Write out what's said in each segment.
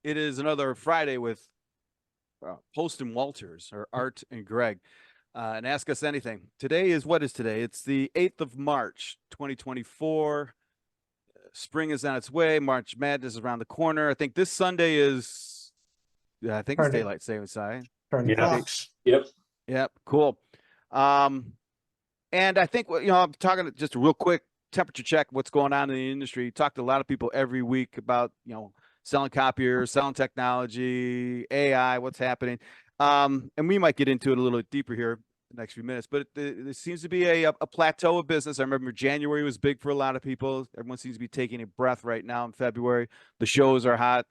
It is another Friday with Post and Walters, or Art and Greg, and Ask Us Anything. Today is, what is today? It's the 8th of March, 2024. Spring is on its way. March Madness is around the corner. I think this Sunday is, I think it's daylight savings time. Turn the clocks. Yep. Cool. And I think, I'm talking just a real quick temperature check, what's going on in the industry. Talked to a lot of people every week about, selling copiers, selling technology, AI, what's happening. And we might get into it a little bit deeper here in the next few minutes, but there seems to be a plateau of business. I remember January was big for a lot of people. Everyone seems to be taking a breath right now in February. The shows are hot.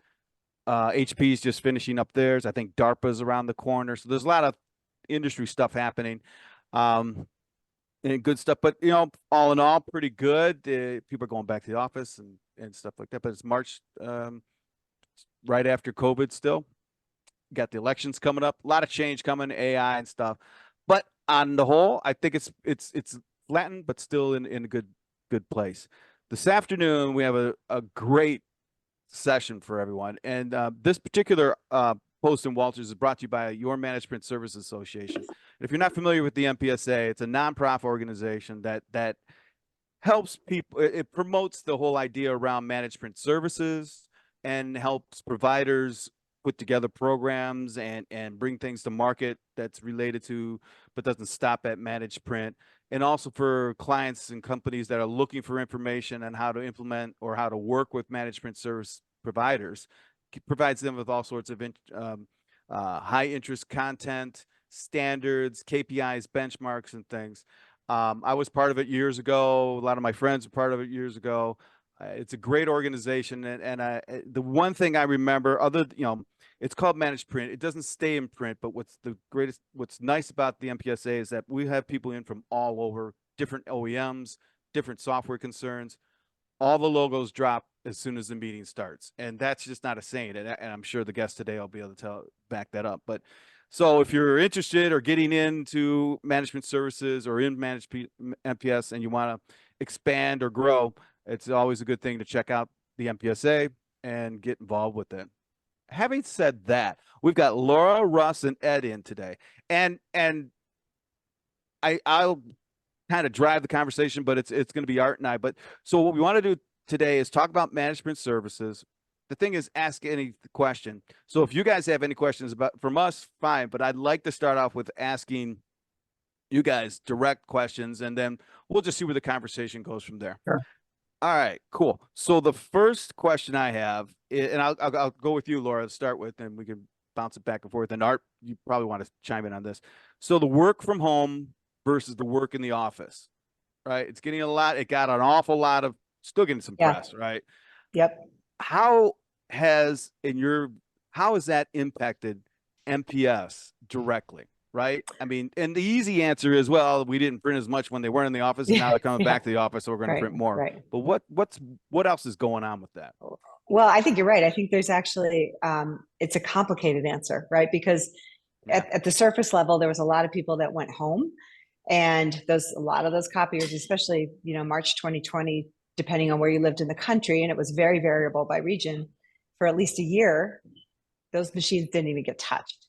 HP is just finishing up theirs. I think DARPA's around the corner. So there's a lot of industry stuff happening. And good stuff, but all in all, pretty good. People are going back to the office and stuff like that. But it's March, right after COVID. Still got the elections coming up. A lot of change coming, AI and stuff. But on the whole, I think it's flattened, but still in a good place. This afternoon we have a great session for everyone, and this particular Post and Walters is brought to you by Your Managed Print Services Association. If you're not familiar with the MPSA, it's a nonprofit organization that helps people. It promotes the whole idea around managed print services and helps providers put together programs and bring things to market that's related to, but doesn't stop at managed print. And also for clients and companies that are looking for information on how to implement or how to work with managed print service providers, provides them with all sorts of high interest content, standards, KPIs, benchmarks, and things. I was part of it years ago. A lot of my friends were part of it years ago. It's a great organization, and the one thing I remember, it's called managed print. It doesn't stay in print, but what's nice about the MPSA is that we have people in from all over, different OEMs, different software concerns. All the logos drop as soon as the meeting starts, and that's just not a saying. And I'm sure the guest today will be able to back that up. But so if you're interested or getting into management services or in managed MPS and you want to expand or grow, it's always a good thing to check out the MPSA and get involved with it. Having said that, we've got Laura, Russ, and Ed in today, and I'll kind of drive the conversation, but it's going to be Art and I. But so what we want to do today is talk about management services. The thing is, ask any question. So if you guys have any questions from us, fine. But I'd like to start off with asking you guys direct questions, and then we'll just see where the conversation goes from there. Sure. All right, cool. So the first question I have, and I'll go with you, Laura, to start with, and we can bounce it back and forth. And Art, you probably want to chime in on this. So the work from home versus the work in the office, right? It's getting it got an awful lot of, still getting some press, right? Yep. How has that impacted MPS directly? Right. I mean, and the easy answer is, well, we didn't print as much when they weren't in the office, and now they're coming back to the office, so we're going to print more. Right. But what else is going on with that? Well, I think you're right. I think there's actually, it's a complicated answer, right? Because at the surface level, there was a lot of people that went home, and a lot of those copiers, especially, March 2020, depending on where you lived in the country, and it was very variable by region, for at least a year, those machines didn't even get touched.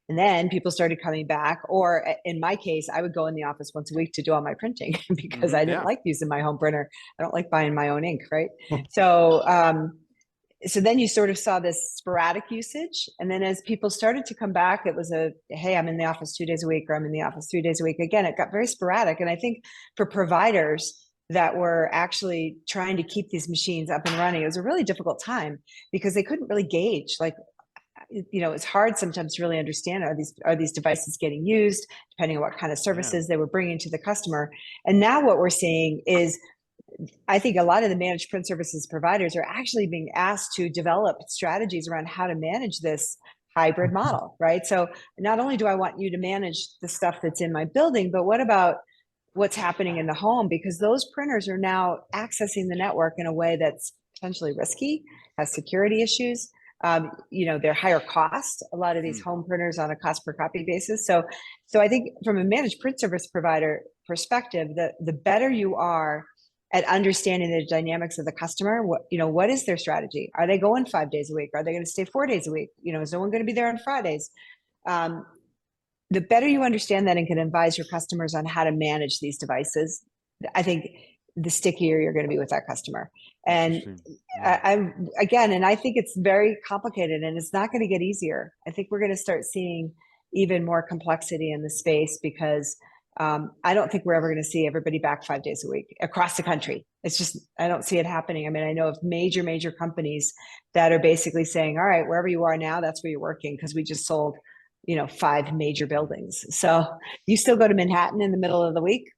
And then people started coming back, or in my case, I would go in the office once a week to do all my printing because I didn't like using my home printer. I don't like buying my own ink, right? So then you sort of saw this sporadic usage. And then as people started to come back, it was hey, I'm in the office 2 days a week, or I'm in the office 3 days a week. Again, it got very sporadic. And I think for providers that were actually trying to keep these machines up and running, it was a really difficult time because they couldn't really gauge, it's hard sometimes to really understand, are these devices getting used, depending on what kind of services they were bringing to the customer. And now what we're seeing is, I think a lot of the managed print services providers are actually being asked to develop strategies around how to manage this hybrid model, right? So not only do I want you to manage the stuff that's in my building, but what about what's happening in the home? Because those printers are now accessing the network in a way that's potentially risky, has security issues. They're higher cost, a lot of these home printers on a cost per copy basis. So I think from a managed print service provider perspective, the better you are at understanding the dynamics of the customer. What is their strategy? Are they going 5 days a week? Are they going to stay 4 days a week? Is no one going to be there on Fridays? The better you understand that and can advise your customers on how to manage these devices, I think the stickier you're going to be with that customer. And I think it's very complicated and it's not going to get easier. I think we're going to start seeing even more complexity in the space because I don't think we're ever going to see everybody back 5 days a week across the country. It's just, I don't see it happening. I mean, I know of major companies that are basically saying, all right, wherever you are now, that's where you're working because we just sold 5 major buildings. So you still go to Manhattan in the middle of the week,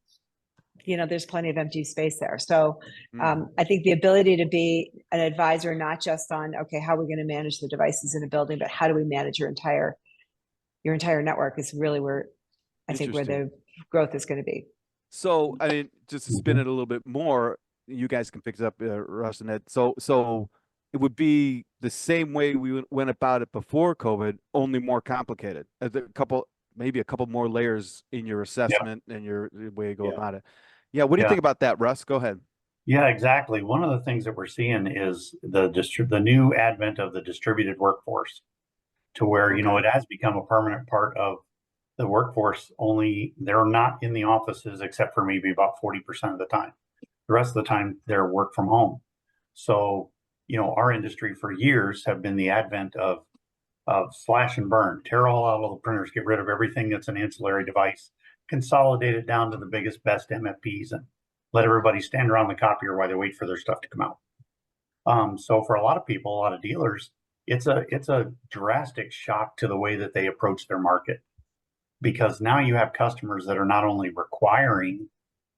there's plenty of empty space there. So I think the ability to be an advisor, not just on, okay, how are we going to manage the devices in a building, but how do we manage your entire network is really where I think where the growth is going to be. So, I mean, just to spin it a little bit more, you guys can pick it up, Russ and Ed. So it would be the same way we went about it before COVID, only more complicated. Maybe a couple more layers in your assessment and your way you go about it. Yeah. What do you think about that, Russ? Go ahead. Yeah, exactly. One of the things that we're seeing is the new advent of the distributed workforce to where, it has become a permanent part of the workforce. Only they're not in the offices except for maybe about 40% of the time. The rest of the time they're work from home. So, our industry for years have been the advent of slash and burn, tear all out of the printers, get rid of everything that's an ancillary device, consolidate it down to the biggest, best MFPs, and let everybody stand around the copier while they wait for their stuff to come out. So for a lot of people, a lot of dealers, it's a drastic shock to the way that they approach their market, because now you have customers that are not only requiring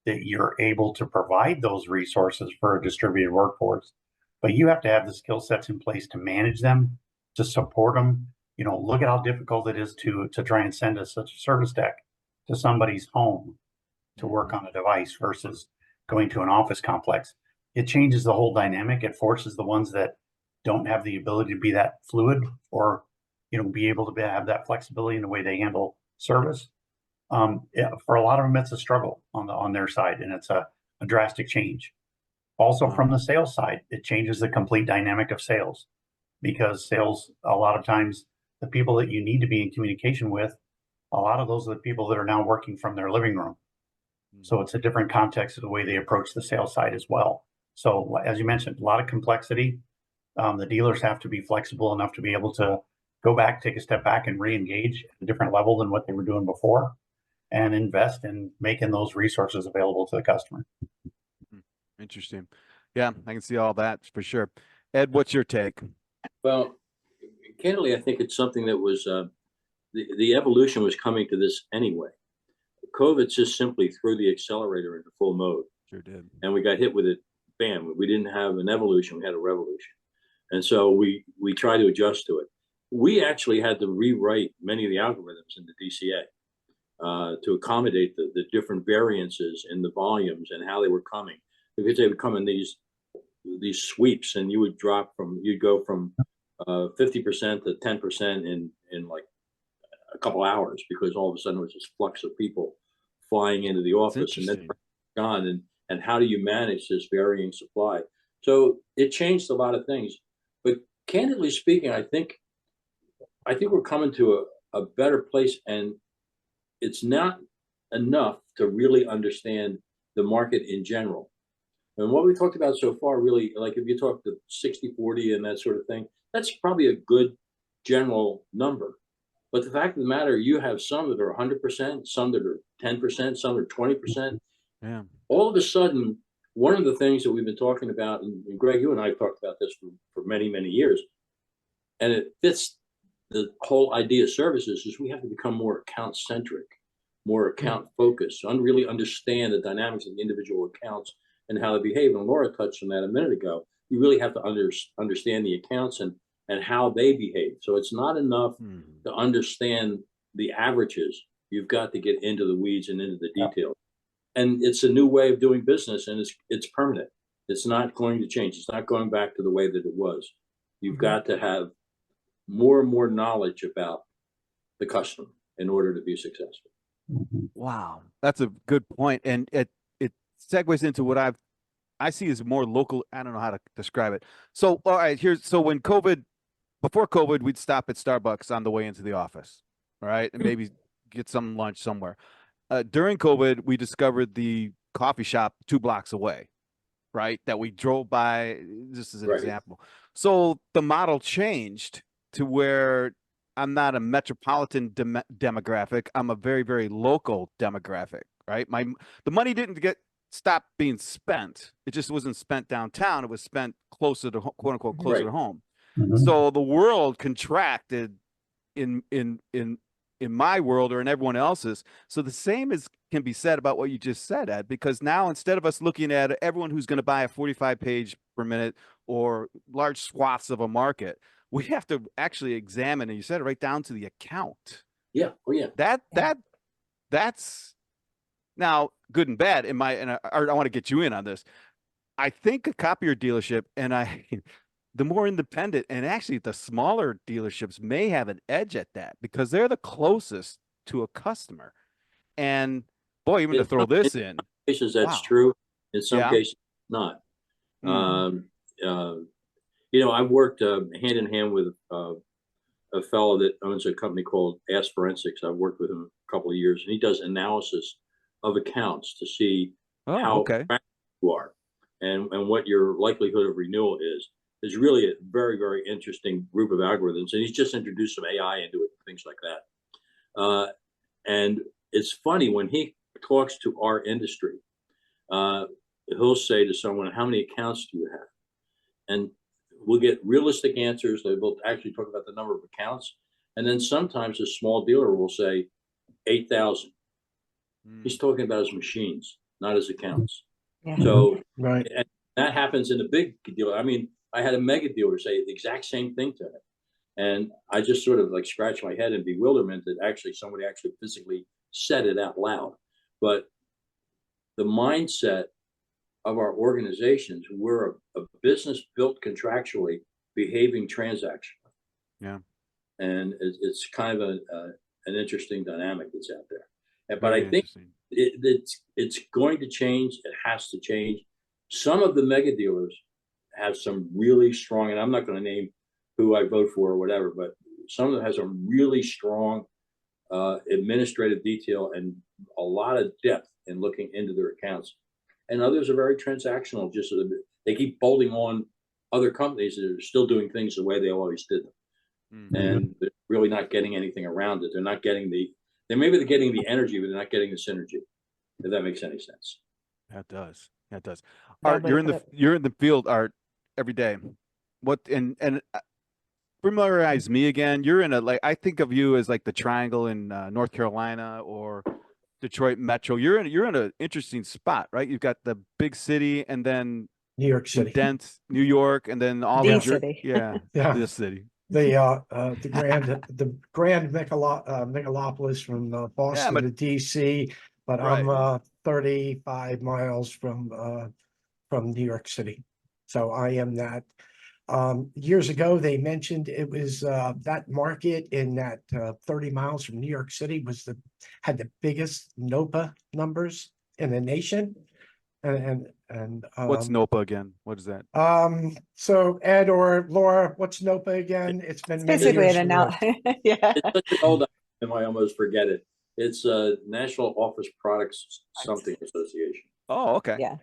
that you're able to provide those resources for a distributed workforce, but you have to have the skill sets in place to manage them, to support them. Look at how difficult it is to try and send such a service tech to somebody's home to work on a device versus going to an office complex. It changes the whole dynamic. It forces the ones that don't have the ability to be that fluid or, be able to have that flexibility in the way they handle service. For a lot of them, it's a struggle on their side, and it's a drastic change. Also, from the sales side, it changes the complete dynamic of sales, because sales, a lot of times, the people that you need to be in communication with, a lot of those are the people that are now working from their living room. So it's a different context of the way they approach the sales side as well. So as you mentioned, a lot of complexity. The dealers have to be flexible enough to be able to go back, take a step back, and re-engage at a different level than what they were doing before, and invest in making those resources available to the customer. Interesting. Yeah, I can see all that for sure. Ed, what's your take? Well, candidly, I think it's something that was the evolution was coming to this anyway. COVID just simply threw the accelerator into full mode. Sure did. And we got hit with it. Bam! We didn't have an evolution; we had a revolution. And so we tried to adjust to it. We actually had to rewrite many of the algorithms in the DCA to accommodate the different variances in the volumes and how they were coming, because they would come in these sweeps, and you'd go from 50% to 10% in like a couple hours, because all of a sudden it was this flux of people flying into the office and then gone. And how do you manage this varying supply? So it changed a lot of things. But candidly speaking, I think we're coming to a better place, and it's not enough to really understand the market in general. And what we talked about so far, really, like if you talk to 60-40 and that sort of thing, that's probably a good general number. But the fact of the matter, you have some that are 100%, some that are 10%, some are 20%. Yeah. All of a sudden, one of the things that we've been talking about, and Greg, you and I have talked about this for many, many years, and it fits the whole idea of services, is we have to become more account-centric, more account-focused, and really understand the dynamics of the individual accounts and how they behave. And Laura touched on that a minute ago. You really have to understand the accounts and how they behave. So it's not enough to understand the averages. You've got to get into the weeds and into the details. And it's a new way of doing business, and it's permanent. It's not going to change. It's not going back to the way that it was. You've got to have more and more knowledge about the customer in order to be successful. Wow, that's a good point. And it segues into what I've I see as more local. I don't know how to describe it. So, all right, so before COVID, we'd stop at Starbucks on the way into the office, all right, and maybe get some lunch somewhere. During COVID, we discovered the coffee shop 2 blocks away, right? That we drove by, just as an Right. example. So the model changed to where I'm not a metropolitan demographic. I'm a very, very local demographic, right? The money didn't stop being spent. It just wasn't spent downtown. It was spent closer to quote unquote closer Right. to home. Mhm. So the world contracted in my world or in everyone else's. So the same can be said about what you just said, Ed, because now instead of us looking at everyone who's going to buy a 45-page per minute or large swaths of a market, we have to actually examine, and you said it right down to the account. Yeah. Oh yeah. That's now good and bad. I want to get you in on this. I think a copier dealership, and the more independent and actually the smaller dealerships may have an edge at that because they're the closest to a customer. And boy, even to In throw some this in, cases that's wow. true. In some Yeah. cases, not. Mm. I've worked hand in hand with a fellow that owns a company called Ask Forensics. I've worked with him a couple of years, and he does analysis of accounts to see Oh, how okay. attractive you are and what your likelihood of renewal is. There's really a very, very interesting group of algorithms, and he's just introduced some AI into it, things like that. And it's funny when he talks to our industry, he'll say to someone, "How many accounts do you have?" And we'll get realistic answers. They will actually talk about the number of accounts, and then sometimes a small dealer will say 8,000. He's talking about his machines, not his accounts. Yeah. So Right. and that happens in a big dealer. I mean, I had a mega dealer say the exact same thing to him. And I just sort of like scratched my head in bewilderment that actually somebody actually physically said it out loud. But the mindset of our organizations, we're a business built contractually, behaving transactionally. Yeah. And it's kind of an interesting dynamic that's out there. But Very I think interesting. it's going to change. It has to change. Some of the mega dealers have some really strong, and I'm not going to name who I vote for or whatever, but some of them has a really strong administrative detail and a lot of depth in looking into their accounts. And others are very transactional. Just so they keep bolting on other companies that are still doing things the way they always did them, and they're really not getting anything around it. They're not getting they're getting the energy, but they're not getting the synergy. If that makes any sense. That does. That does. Bad Art, way you're to in put the it. you're in the field, Art, every day. What and familiarize me again. You're in I think of you as like the triangle in North Carolina or Detroit Metro. You're in an interesting spot, right? You've got the big city and then New York City. dense New York and then all The the city. yeah, Yeah. this city. The grand megalopolis from Boston but- to DC, but Right. I'm 35 miles from New York City. So I am that. Years ago, they mentioned it was that market in that 30 miles from New York City had the biggest NOPA numbers in the nation. And What's NOPA again? What is that? so Ed or Laura, what's NOPA again? It's been many Basically years. an removed. yeah. It's such an old item, I almost forget it. It's National Office Products something Association. Oh, okay. Yeah.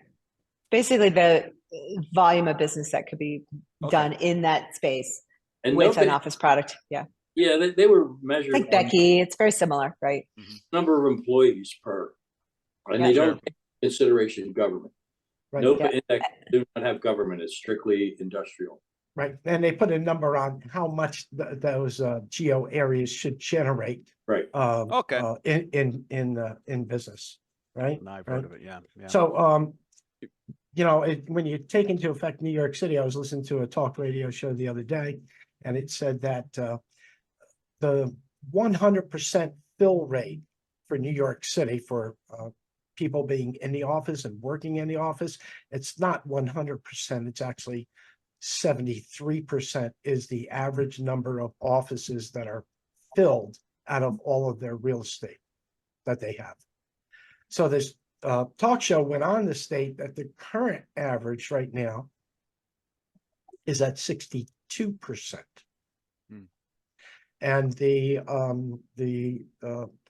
Basically the volume of business that could be done in that space And with an NOPA, office product. Yeah. yeah, they were measured Like on Becky, it's very similar, right? number of employees per, and Yeah. they don't take into consideration government. Right. NOPA Yeah. index do not have government. It's strictly industrial. Right, and they put a number on how much those geo areas should generate. Right. Okay. In business, right? Now I've heard of it. Yeah. Yeah. So, when you take into effect New York City, I was listening to a talk radio show the other day, and it said that the 100% fill rate for New York City for people being in the office and working in the office, it's not 100%. It's actually 73% is the average number of offices that are filled out of all of their real estate that they have. So there's talk show went on to state that the current average right now is at 62%. Hmm. And the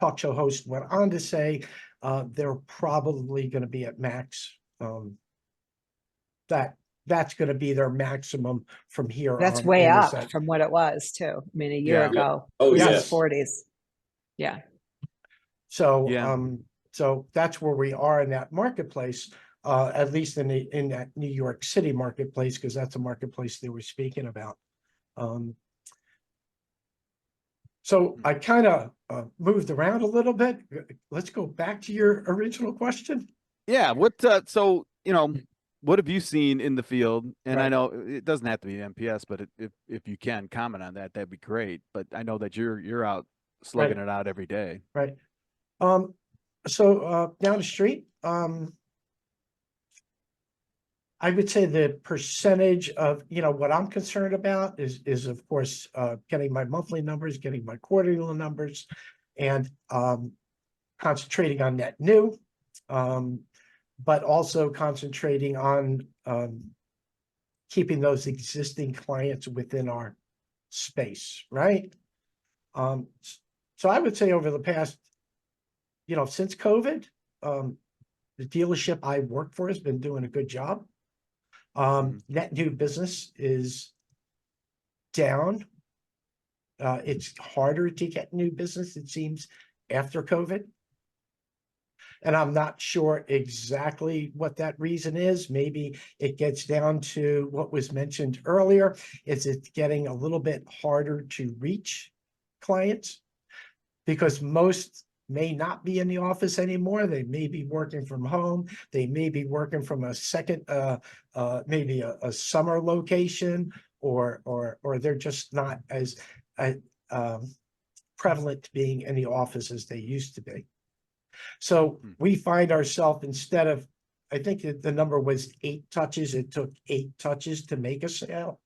talk show host went on to say they're probably going to be at max. That's going to be their maximum from here That's on. way and up that- from what it was too. I mean, a year Yeah. ago, Oh, it was in the yes. 40s. Yeah. So, Yeah. so that's where we are in that marketplace, at least in that New York City marketplace, because that's a marketplace they were speaking about. So I kind of moved around a little bit. Let's go back to your original question. Yeah. What, so, what have you seen in the field? And I Right. know it doesn't have to be MPS, but if you can comment on that, that'd be great. But I know that you're out slugging it out every day. Right. So down the street, I would say the percentage of, what I'm concerned about is of course, getting my monthly numbers, getting my quarterly numbers, and concentrating on net new, but also concentrating on keeping those existing clients within our space, right? So I would say over the past, since COVID, the dealership I work for has been doing a good job. Net new business is down. It's harder to get new business, it seems, after COVID. And I'm not sure exactly what that reason is. Maybe it gets down to what was mentioned earlier. Is it getting a little bit harder to reach clients? Because most may not be in the office anymore. They may be working from home. They may be working from a second, maybe a summer location, or they're just not as prevalent being in the office as they used to be. So we find ourselves, instead of, I think the number was 8 touches, it took 8 touches to make a sale.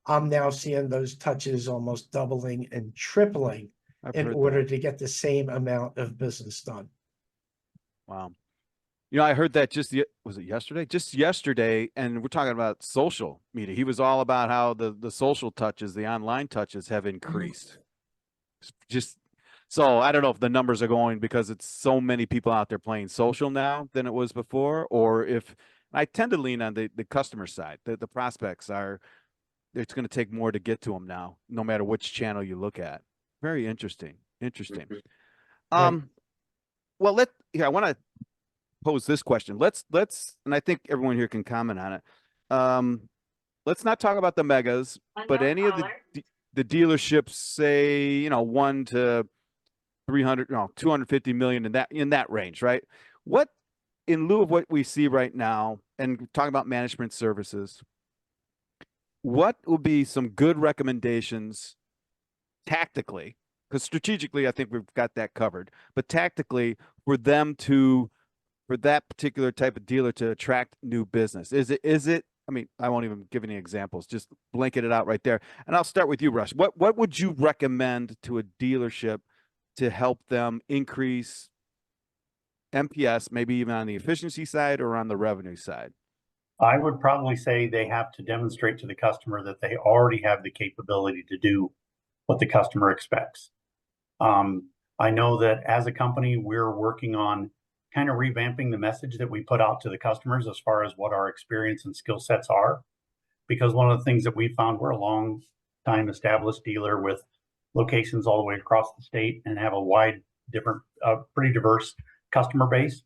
I'm now seeing those touches almost doubling and tripling in order to get the same amount of business done. Wow. I heard that was it yesterday? Just yesterday, and we're talking about social media. He was all about how the social touches, the online touches have increased. Just so I don't know if the numbers are going because it's so many people out there playing social now than it was before, or if I tend to lean on the customer side. The prospects it's going to take more to get to them now, no matter which channel you look at. Very interesting. Interesting. Right. Well, I want to pose this question. Let's, and I think everyone here can comment on it. Let's not talk about the megas, but any of the dealerships, say, 1 to 300, 250 million in that range, right? What, in lieu of what we see right now, and talking about management services, what would be some good recommendations tactically? Because strategically, I think we've got that covered, but tactically for that particular type of dealer to attract new business? Is it, I mean, I won't even give any examples, just blanket it out right there. And I'll start with you, Russ. What would you recommend to a dealership to help them increase MPS, maybe even on the efficiency side or on the revenue side? I would probably say they have to demonstrate to the customer that they already have the capability to do what the customer expects. I know that as a company, we're working on kind of revamping the message that we put out to the customers as far as what our experience and skill sets are. Because one of the things that we found, we're a long time established dealer with locations all the way across the state and have a wide, different, pretty diverse customer base.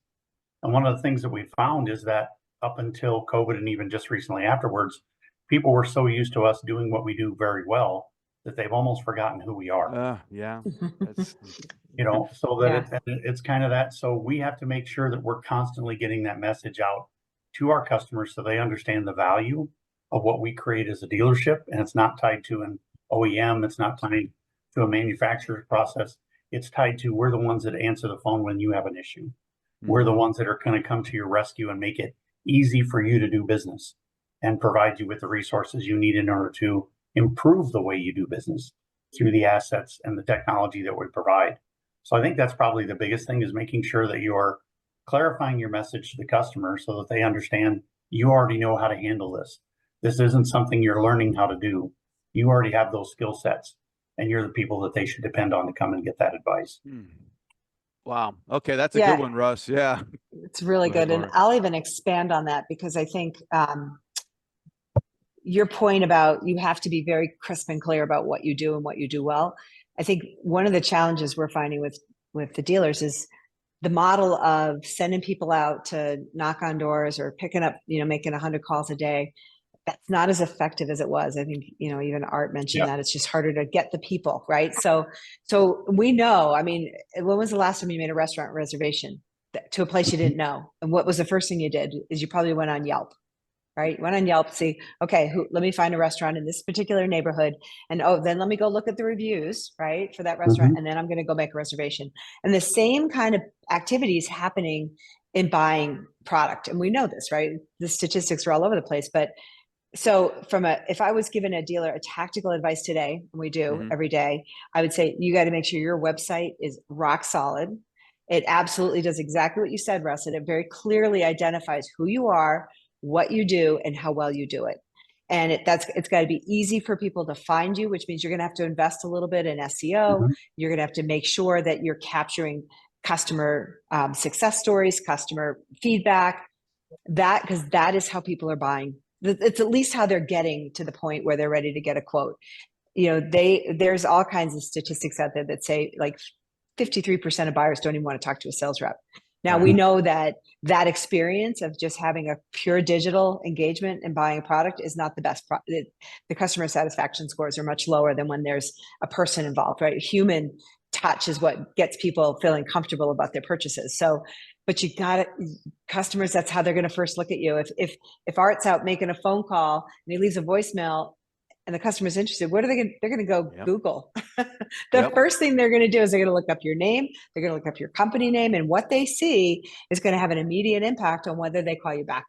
And one of the things that we found is that up until COVID and even just recently afterwards, people were so used to us doing what we do very well that they've almost forgotten who we are. Yeah. That's, so that it's kind of that. So we have to make sure that we're constantly getting that message out to our customers so they understand the value of what we create as a dealership. And it's not tied to an OEM. It's not tied to a manufacturer's process. It's tied to, we're the ones that answer the phone when you have an issue. We're the ones that are going to come to your rescue and make it easy for you to do business and provide you with the resources you need in order to improve the way you do business through the assets and the technology that we provide. So I think that's probably the biggest thing, is making sure that you're clarifying your message to the customer so that they understand you already know how to handle this. This isn't something you're learning how to do. You already have those skill sets, and you're the people that they should depend on to come and get that advice. Wow. Okay, that's a Yeah. good one, Russ. Yeah. It's really Go ahead, good. And Laura. I'll even expand on that because I think your point about you have to be very crisp and clear about what you do and what you do well. I think one of the challenges we're finding with the dealers is the model of sending people out to knock on doors or picking up, making 100 calls a day. That's not as effective as it was. I think, even Art mentioned that it's just harder to get the people, right? So we know, I mean, when was the last time you made a restaurant reservation to a place you didn't know? And what was the first thing you did is you probably went on Yelp, right? Went on Yelp, see, okay, let me find a restaurant in this particular neighborhood. And then let me go look at the reviews, right? For that restaurant. And then I'm going to go make a reservation. And the same kind of activities happening in buying product. And we know this, right? The statistics are all over the place, but so if I was given a dealer a tactical advice today, and we do every day, I would say, you got to make sure your website is rock solid. It absolutely does exactly what you said, Russ, and it very clearly identifies who you are, what you do, and how well you do it. And it's got to be easy for people to find you, which means you're going to have to invest a little bit in SEO. You're going to have to make sure that you're capturing customer success stories, customer feedback, because that is how people are buying. It's at least how they're getting to the point where they're ready to get a quote. There's all kinds of statistics out there that say like 53% of buyers don't even want to talk to a sales rep. Now we know that experience of just having a pure digital engagement and buying a product is not the best. The customer satisfaction scores are much lower than when there's a person involved, right? Human touch is what gets people feeling comfortable about their purchases. So, but you got it, customers, that's how they're going to first look at you. If Art's out making a phone call and he leaves a voicemail and the customer's interested, what are they going to, they're going to go Google. The first thing they're going to do is they're going to look up your name. They're going to look up your company name, and what they see is going to have an immediate impact on whether they call you back.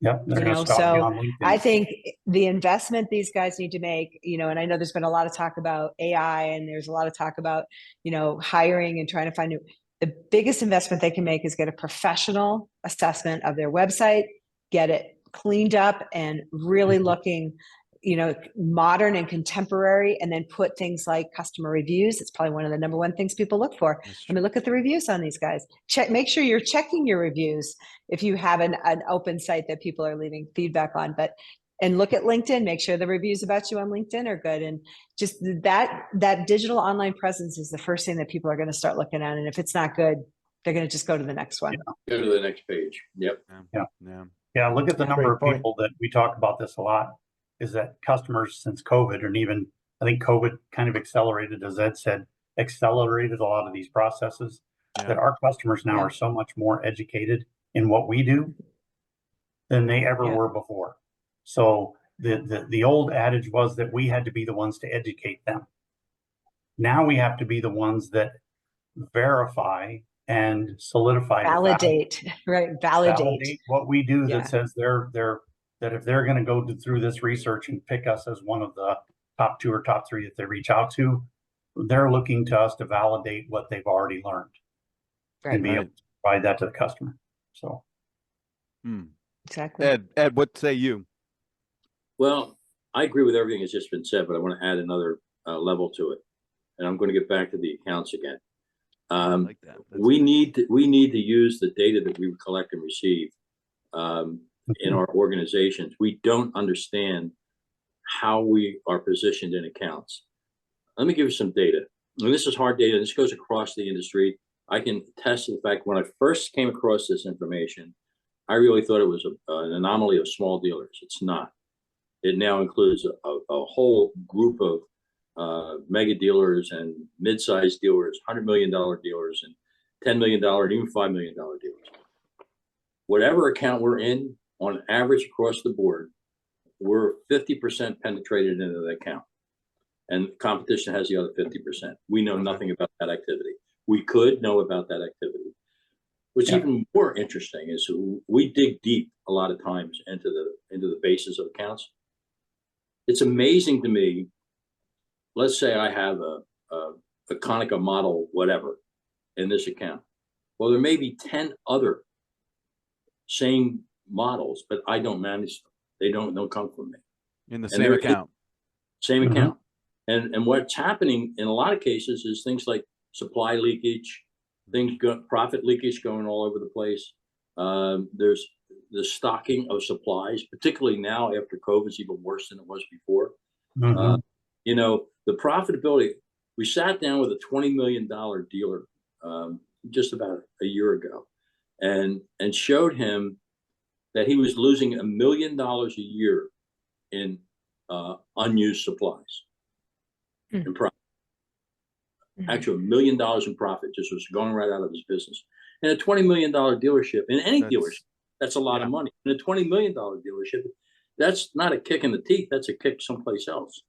So I think the investment these guys need to make, and I know there's been a lot of talk about AI and there's a lot of talk about, hiring and trying to find the biggest investment they can make is get a professional assessment of their website, get it cleaned up and really looking, modern and contemporary, and then put things like customer reviews. It's probably one of the number one things people look for. I mean, look at the reviews on these guys. Make sure you're checking your reviews if you have an open site that people are leaving feedback on, and look at LinkedIn, make sure the reviews about you on LinkedIn are good. And just that digital online presence is the first thing that people are going to start looking at. And if it's not good, they're going to just go to the next one. Go to the next page. Yep. Yeah. Look at the number of people that we talk about this a lot, is that customers since COVID, and even I think COVID kind of accelerated, as Ed said, accelerated a lot of these processes, that our customers now are so much more educated in what we do than they ever were before. So the old adage was that we had to be the ones to educate them. Now we have to be the ones that verify and solidify, validate what we do. That says that if they're going to go through this research and pick us as one of the top 2 or top 3 that they reach out to, they're looking to us to validate what they've already learned and be able to provide that to the customer. So, exactly. Ed, what say you? Well, I agree with everything that's just been said, but I want to add another level to it, and I'm going to get back to the accounts again. I like that. We need to use the data that we collect and receive in our organizations. We don't understand how we are positioned in accounts. Let me give you some data. And this is hard data. This goes across the industry. I can attest to the fact when I first came across this information, I really thought it was an anomaly of small dealers. It's not. It now includes a whole group of mega dealers and mid-sized dealers, $100 million dealers, and $10 million, and even $5 million dealers. Whatever account we're in, on average across the board, we're 50% penetrated into the account, and competition has the other 50%. We know nothing about that activity. We could know about that activity. What's even more interesting is we dig deep a lot of times into the basis of accounts. It's amazing to me. Let's say I have a Konica model, whatever, in this account. Well, there may be 10 other same models, but I don't manage them. They don't come from me. In the And same there account. Same Mhm. account. And what's happening in a lot of cases is things like supply leakage, profit leakage going all over the place. There's the stocking of supplies, particularly now after COVID, is even worse than it was before. Mhm. You know, the profitability. We sat down with a $20 million dealer just about a year ago, and showed him that he was losing $1 million a year in unused supplies in profit. Actually, $1 million in profit just was going right out of his business. And a $20 million dealership, in any dealership, that's a lot of money. In a $20 million dealership, that's not a kick in the teeth, that's a kick someplace else.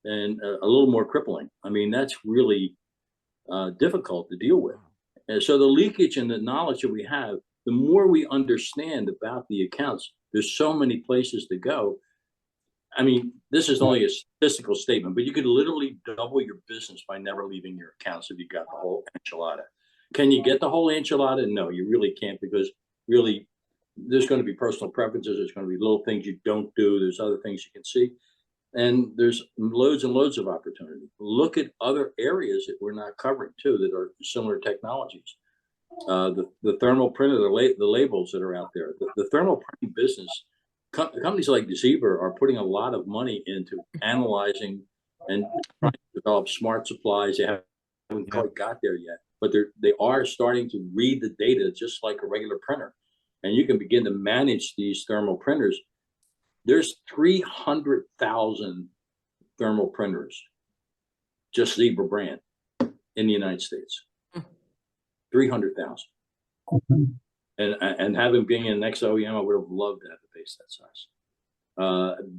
And a little more crippling. I mean, that's really difficult to deal with. And so the leakage and the knowledge that we have, the more we understand about the accounts, there's so many places to go. I mean, this is only a statistical statement, but you could literally double your business by never leaving your accounts if you got the whole enchilada. Can you get the whole enchilada? No, you really can't, because really there's going to be personal preferences. There's going to be little things you don't do. There's other things you can see. And there's loads and loads of opportunity. Look at other areas that we're not covering too, that are similar technologies. The thermal printer, the labels that are out there, the thermal printing business, companies like Zebra are putting a lot of money into analyzing and trying to develop smart supplies. They haven't quite got there yet, but they are starting to read the data just like a regular printer. And you can begin to manage these thermal printers. There's 300,000 thermal printers, just Zebra brand, in the United States. 300,000. And having been an ex-OEM, I would have loved to have a base that size.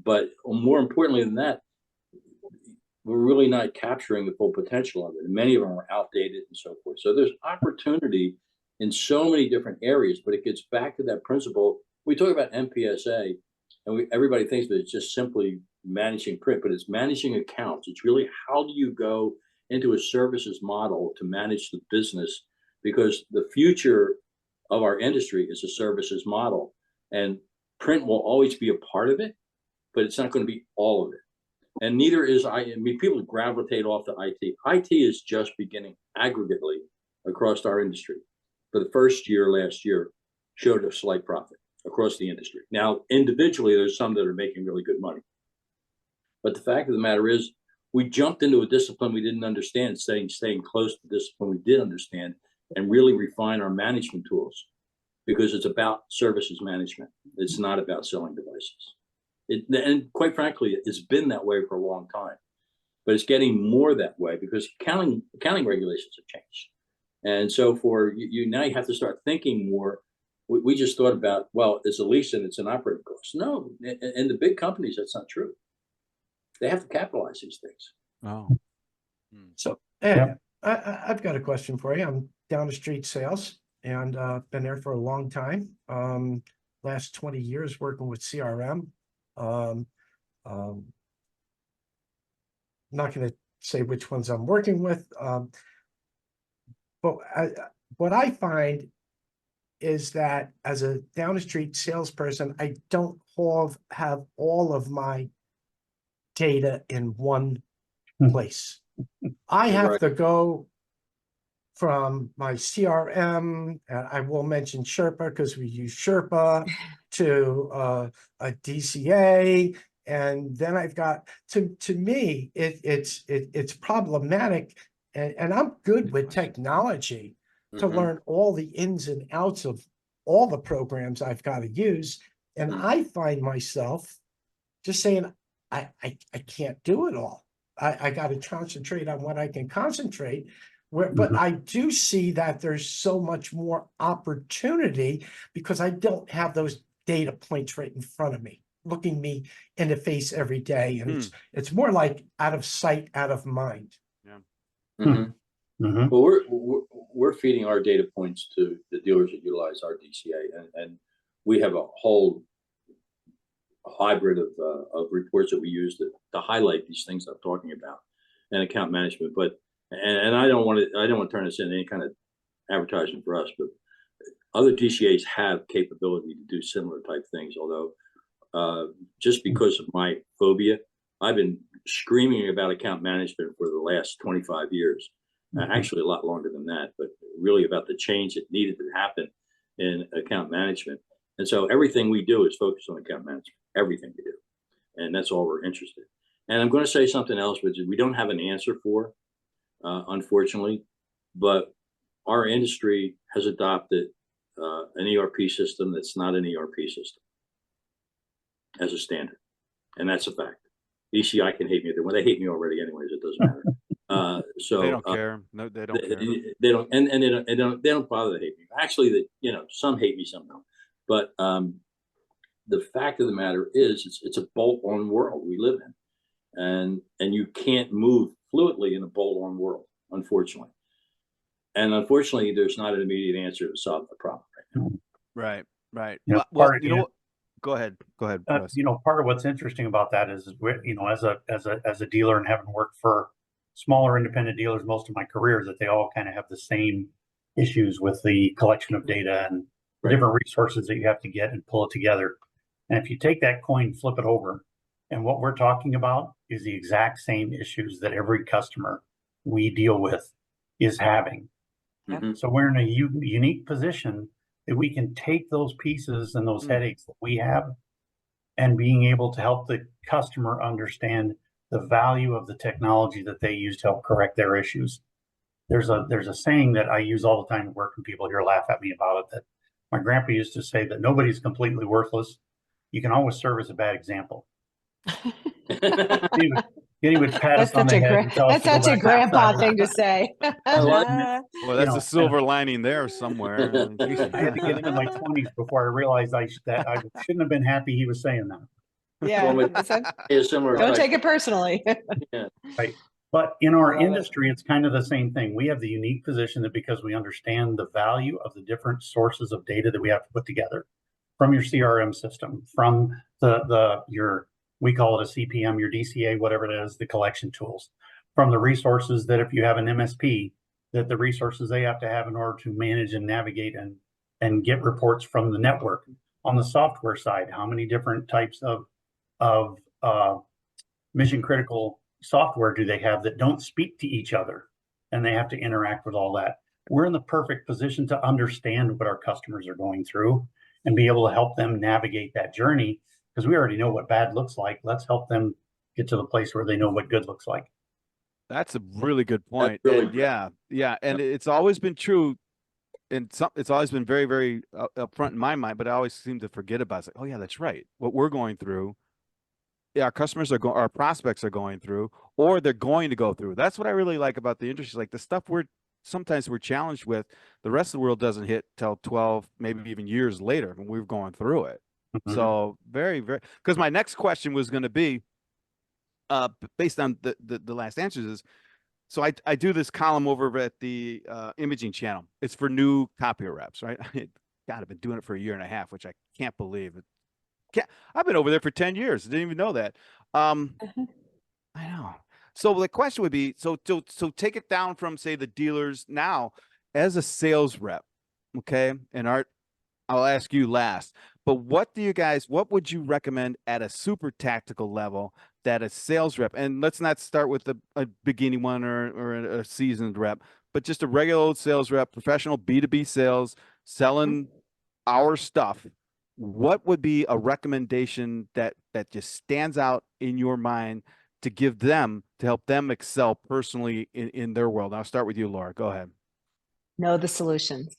But more importantly than that, we're really not capturing the full potential of it. And many of them are outdated and so forth. So there's opportunity in so many different areas, but it gets back to that principle. We talk about MPSA, and everybody thinks that it's just simply managing print, but it's managing accounts. It's really, how do you go into a services model to manage the business? Because the future of our industry is a services model, and print will always be a part of it, but it's not going to be all of it. And neither is I mean, people gravitate off to IT. IT is just beginning aggregately across our industry. For the first year, last year, showed a slight profit across the industry. Now, individually, there's some that are making really good money. But the fact of the matter is, we jumped into a discipline we didn't understand, staying close to the discipline we did understand, and really refine our management tools, because it's about services management. It's not about selling devices. And quite frankly, it's been that way for a long time, but it's getting more that way because accounting regulations have changed. And so for you now, you have to start thinking more. We just thought about, well, it's a lease and it's an operating cost. No, in the big companies, that's not true. They have to capitalize these things. Oh. So, Ed, I've got a question for you. I'm down the street sales and been there for a long time. Last 20 years working with CRM. Not going to say which ones I'm working with, but what I find is that as a down the street salesperson, I don't have all of my data in one place. I have to go from my CRM, I will mention Sherpa because we use Sherpa, to a DCA, and then I've got to me it's problematic, and I'm good with technology to learn all the ins and outs of all the programs I've got to use, and I find myself just saying I can't do it all. I got to concentrate on what I can concentrate. But I do see that there's so much more opportunity because I don't have those data points right in front of me, looking me in the face every day. And it's more like out of sight, out of mind. Yeah. Well, we're feeding our data points to the dealers that utilize our DCA, and we have a whole hybrid of reports that we use to highlight these things I'm talking about, and account management. But and I don't want to turn this into any kind of advertising for us, but other DCAs have capability to do similar type things. Although, just because of my phobia, I've been screaming about account management for the last 25 years. Actually, a lot longer than that, but really about the change that needed to happen in account management. And so everything we do is focused on account management, everything we do. And that's all we're interested in. And I'm going to say something else, which we don't have an answer for, unfortunately, but our industry has adopted an ERP system that's not an ERP system as a standard. And that's a fact. ECI can hate me. Well, they hate me already anyways. It doesn't matter. So they don't care. No, they don't care. They don't, and they don't bother to hate me. Actually, some hate me, some don't. But the fact of the matter is, it's a bolt-on world we live in, and you can't move fluidly in a bolt-on world, unfortunately. And unfortunately, there's not an immediate answer to solve the problem right now. Right, right. You know, Well, go ahead. Russ. Part of what's interesting about that is, as a dealer and having worked for smaller independent dealers most of my career, that they all kind of have the same issues with the collection of data and the different resources that you have to get and pull it together. And if you take that coin, flip it over, and what we're talking about is the exact same issues that every customer we deal with is having. Mm-hmm. So we're in a unique position that we can take those pieces and those headaches that we have, and being able to help the customer understand the value of the technology that they use to help correct their issues. There's a saying that I use all the time at work, and people here laugh at me about it, that my grandpa used to say, that nobody's completely worthless. You can always serve as a bad example. He would pat us on the head and tell us That's to go such a back grandpa outside. thing to say. Well, that's know, a silver lining there somewhere. I had to get into my 20s before I realized I shouldn't have been happy he was saying that. Yeah. Don't take it personally. Right. But in our industry, it's kind of the same thing. We have the unique position that because we understand the value of the different sources of data that we have to put together, from your CRM system, from we call it a CPM, your DCA, whatever it is, the collection tools, from the resources that if you have an MSP, that the resources they have to have in order to manage and navigate and get reports from the network. On the software side, how many different types of mission critical software do they have that don't speak to each other, and they have to interact with all that? We're in the perfect position to understand what our customers are going through and be able to help them navigate that journey, because we already know what bad looks like. Let's help them get to the place where they know what good looks like. That's a really good point. Really And yeah. And it's always been true. And it's always been very, very upfront in my mind, but I always seem to forget about it. It's like, oh yeah, that's right. What we're going through, our customers our prospects are going through, or they're going to go through. That's what I really like about the industry. Like the stuff sometimes we're challenged with, the rest of the world doesn't hit till 12, maybe even years later when we're going through it. Mm-hmm. So very, very, because my next question was going to be, based on the last answers is, so I do this column over at the imaging channel. It's for new copier reps, right? God, I've been doing it for a year and a half, which I can't believe. I've been over there for 10 years. I didn't even know that. I know. So the question would be, so take it down from, say, the dealers now as a sales rep, okay? And Art, I'll ask you last, but what would you recommend at a super tactical level that a sales rep, and let's not start with a beginning one or a seasoned rep, but just a regular old sales rep, professional B2B sales, selling our stuff. What would be a recommendation that just stands out in your mind to give them, to help them excel personally in their world? I'll start with you, Laura. Go ahead. Know the solutions.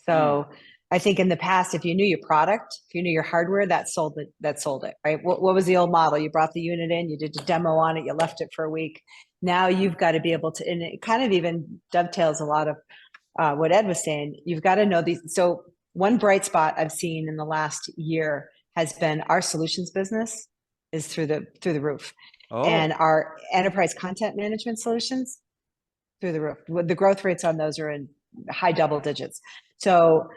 So I think in the past, if you knew your product, if you knew your hardware, that sold it, right? What was the old model? You brought the unit in, you did a demo on it, you left it for a week. Now you've got to be able to, and it kind of even dovetails a lot of what Ed was saying. You've got to know these. So one bright spot I've seen in the last year has been our solutions business is through the roof. And our enterprise content management solutions through the roof. The growth rates on those are in high double digits. So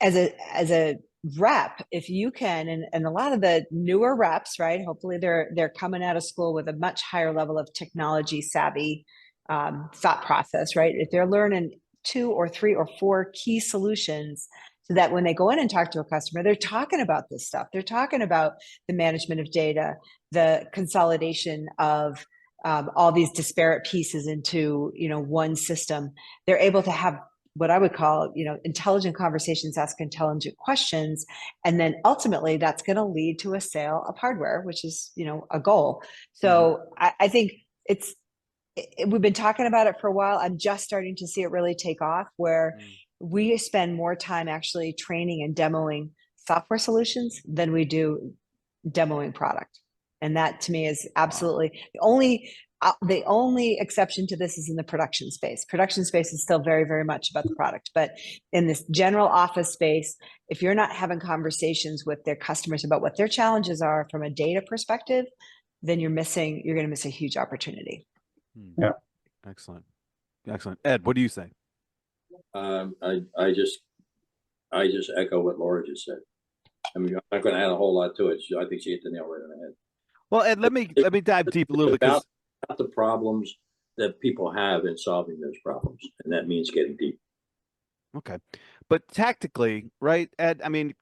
as a rep, if you can, and a lot of the newer reps, right? Hopefully they're coming out of school with a much higher level of technology savvy thought process, right? If they're learning 2 or 3 or 4 key solutions so that when they go in and talk to a customer, they're talking about this stuff. They're talking about the management of data, the consolidation of all these disparate pieces into, one system. They're able to have what I would call, intelligent conversations, ask intelligent questions. And then ultimately that's going to lead to a sale of hardware, which is, a goal. So I think we've been talking about it for a while. I'm just starting to see it really take off, where we spend more time actually training and demoing software solutions than we do demoing product. And that to me is absolutely the only exception to this is in the production space. Production space is still very, very much about the product. But in this general office space, if you're not having conversations with their customers about what their challenges are from a data perspective, then you're going to miss a huge opportunity. Yeah. Excellent. Ed, what do you say? I just echo what Laura just said. I mean, I'm not going to add a whole lot to it. I think she hit the nail right on the head. Well, Ed, let me dive deep a little bit, about the problems that people have in solving those problems, and that means getting deep. Okay, but tactically, right, Ed? I mean,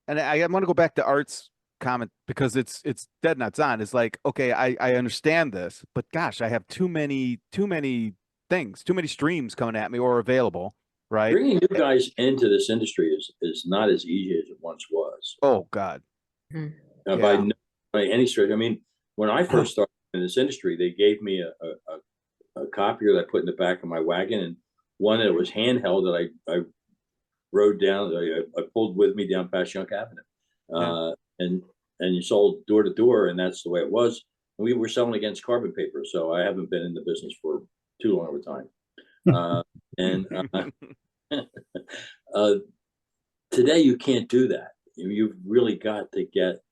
and I want to go back to Art's comment because it's dead nuts on. It's like, okay, I understand this, but gosh, I have too many things, too many streams coming at me or available, right? Bringing new guys into this industry is not as easy as it once was. Oh God. By any stretch. I mean, when I first started in this industry, they gave me a copier that I put in the back of my wagon, and one that was handheld that I rode down, I pulled with me down past Yonk Avenue. And you sold door to door, and that's the way it was. And we were selling against carbon paper, so I haven't been in the business for too long of a time. Today you can't do that. You've really got to get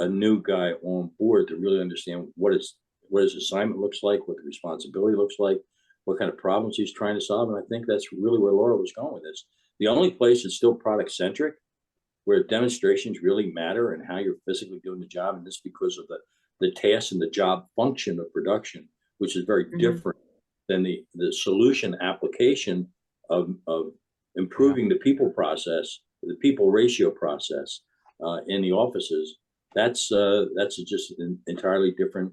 a new guy on board to really understand what his assignment looks like, what the responsibility looks like, what kind of problems he's trying to solve. And I think that's really where Laura was going with this. The only place that's still product centric, where demonstrations really matter and how you're physically doing the job, and this because of the task and the job function of production, which is very different than the solution application of improving the people process, the people ratio process in the offices. That's just an entirely different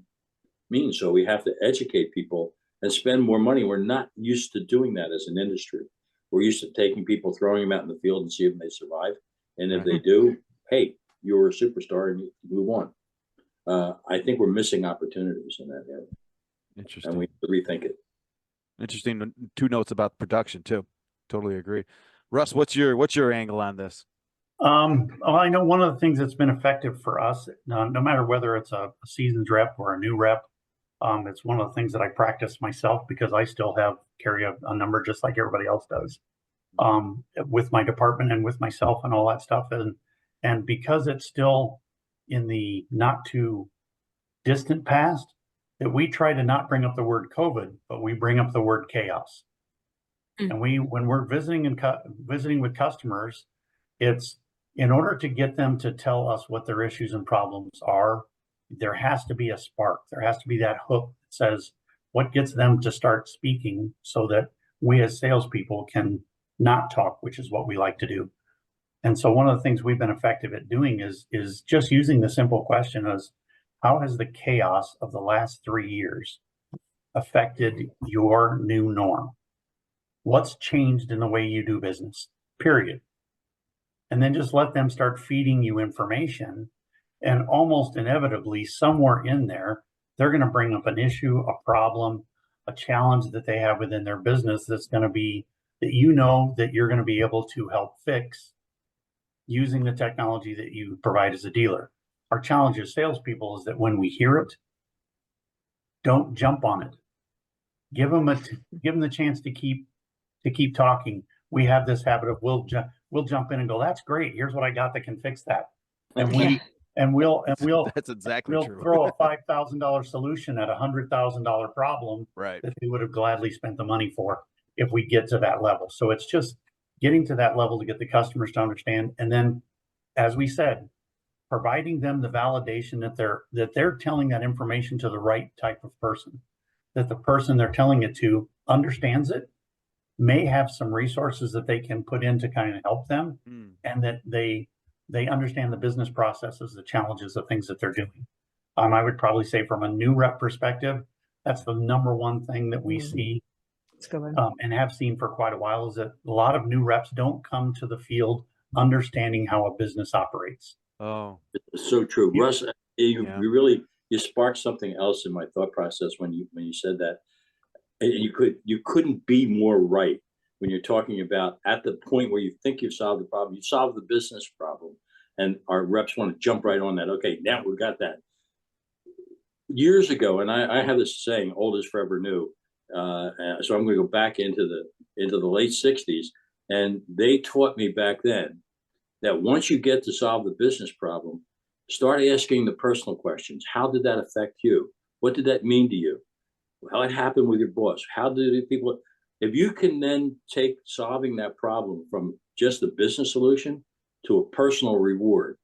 means. So we have to educate people and spend more money. We're not used to doing that as an industry. We're used to taking people, throwing them out in the field and see if they survive. And if they do, hey, you're a superstar and you move on. I think we're missing opportunities in that area. Interesting. And we have to rethink it. Interesting. 2 notes about production too. Totally agree. Russ, what's your angle on this? Well, I know one of the things that's been effective for us, no matter whether it's a seasoned rep or a new rep, it's one of the things that I practice myself because I still carry a number just like everybody else does, with my department and with myself and all that stuff. And because it's still in the not too distant past, that we try to not bring up the word COVID, but we bring up the word chaos. And when we're visiting with customers, it's in order to get them to tell us what their issues and problems are, there has to be a spark. There has to be that hook that says what gets them to start speaking so that we as salespeople can not talk, which is what we like to do. And so one of the things we've been effective at doing is just using the simple question as, how has the chaos of the last 3 years affected your new norm? What's changed in the way you do business, period? And then just let them start feeding you information. And almost inevitably, somewhere in there, they're going to bring up an issue, a problem, a challenge that they have within their business that's going to be that that you're going to be able to help fix using the technology that you provide as a dealer. Our challenge as salespeople is that when we hear it, don't jump on it. Give them the chance to keep talking. We have this habit of we'll jump in and go, that's great. Here's what I got that can fix that. And we'll that's exactly we'll true. throw a $5,000 solution at a $100,000 problem right. that they would have gladly spent the money for if we get to that level. So it's just getting to that level to get the customers to understand. And then, as we said, providing them the validation that they're telling that information to the right type of person, that the person they're telling it to understands it, may have some resources that they can put in to kind of help them, and that they understand the business processes, the challenges, the things that they're doing. I would probably say from a new rep perspective, that's the number one thing that we see and have seen for quite a while, is that a lot of new reps don't come to the field understanding how a business operates. Oh, it's so true. Russ, you really, you sparked something else in my thought process when you said that. And you couldn't be more right when you're talking about at the point where you think you've solved the problem, you solve the business problem, and our reps want to jump right on that. Okay, now we've got that. Years ago, and I have this saying, old is forever new. So I'm going to go back into the late 60s, and they taught me back then that once you get to solve the business problem, start asking the personal questions. How did that affect you? What did that mean to you? How it happened with your boss? How did people? If you can then take solving that problem from just a business solution to a personal reward,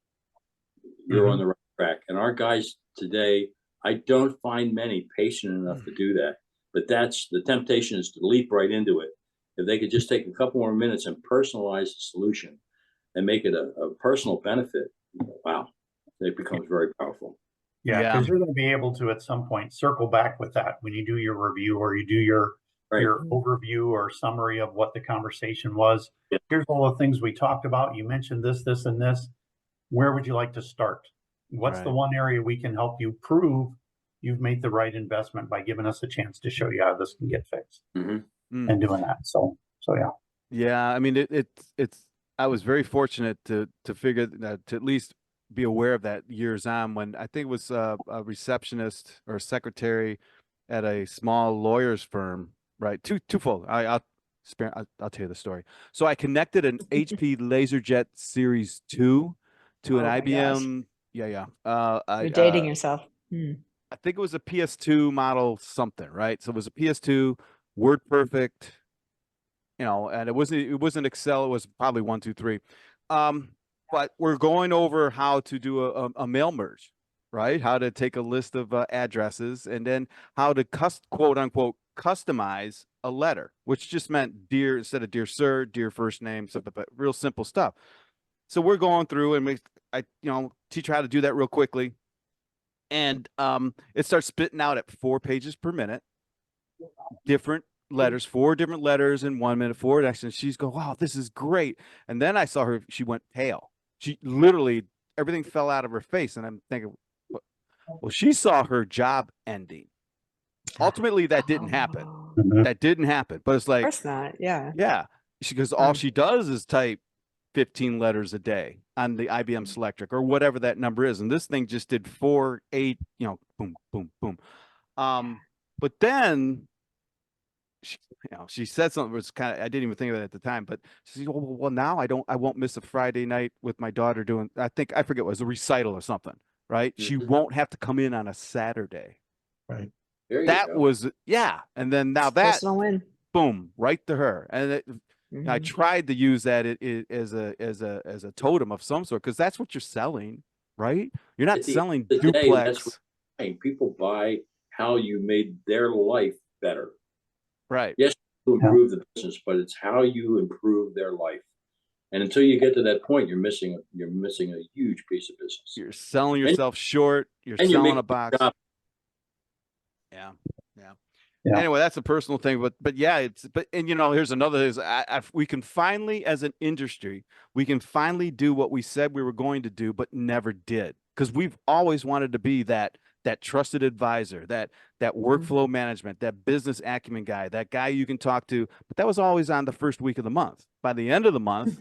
you're on the right track. And our guys today, I don't find many patient enough to do that. But that's the temptation, is to leap right into it. If they could just take a couple more minutes and personalize the solution and make it a personal benefit, wow, it becomes very powerful. Yeah, because you're going to be able to at some point circle back with that when you do your review, or you do your overview or summary of what the conversation was. Here's all the things we talked about. You mentioned this, this, and this. Where would you like to start? What's the one area we can help you prove you've made the right investment by giving us a chance to show you how this can get fixed and doing that. So yeah. Yeah, I mean, it's. I was very fortunate to figure that, to at least be aware of that years on, when I think it was a receptionist or a secretary at a small lawyer's firm, right? Twofold. I'll tell you the story. So I connected an HP LaserJet Series 2 to an IBM. You're dating yourself. I think it was a PS2 model something, right? So it was a PS2, WordPerfect, and it wasn't Excel. It was probably 1, 2, 3. But we're going over how to do a mail merge, right? How to take a list of addresses, and then how to quote unquote customize a letter, which just meant dear instead of dear sir, dear first name, something, but real simple stuff. So we're going through, and I teach her how to do that real quickly. And it starts spitting out at 4 pages per minute, different letters, 4 different letters in 1 minute, 4 actions. She's going, wow, this is great. And then I saw her, she went pale. She literally, everything fell out of her face. And I'm thinking, well, she saw her job ending. Ultimately, that didn't happen. That didn't happen. But it's like, of course not. Yeah. Yeah. Because all she does is type 15 letters a day on the IBM Selectric or whatever that number is. And this thing just did 4, 8, boom, boom, boom. But then she said something that was kind of, I didn't even think of it at the time, but she said, well, now I won't miss a Friday night with my daughter doing, I forget, it was a recital or something, right? She won't have to come in on a Saturday. Right. That was, And then now that, personal win. Boom, right to her. And I tried to use that as a totem of some sort, because that's what you're selling, right? You're not selling duplex. People buy how you made their life better. Right. Yes, to improve the business, but it's how you improve their life. And until you get to that point, you're missing a huge piece of business. You're selling yourself short. You're selling a box. Yeah. Anyway, that's a personal thing, but here's another is we can finally, as an industry, we can finally do what we said we were going to do, but never did, because we've always wanted to be that trusted advisor, that workflow management, that business acumen guy, that guy you can talk to. But that was always on the first week of the month. By the end of the month,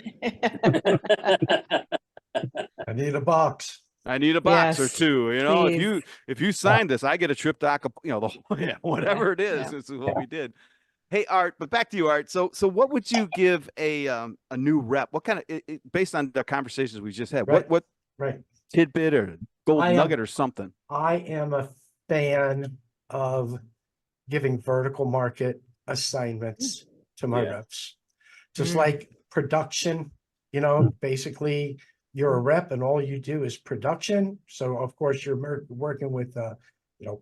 I need a box. I need a box or two. If you sign this, I get a trip to whatever it is. This is what we did. Hey, Art, but back to you, Art. So what would you give a new rep? What kind of, based on the conversations we just had, what tidbit or gold nugget or something? I am a fan of giving vertical market assignments to my reps. Just like production, basically you're a rep and all you do is production. So of course you're working with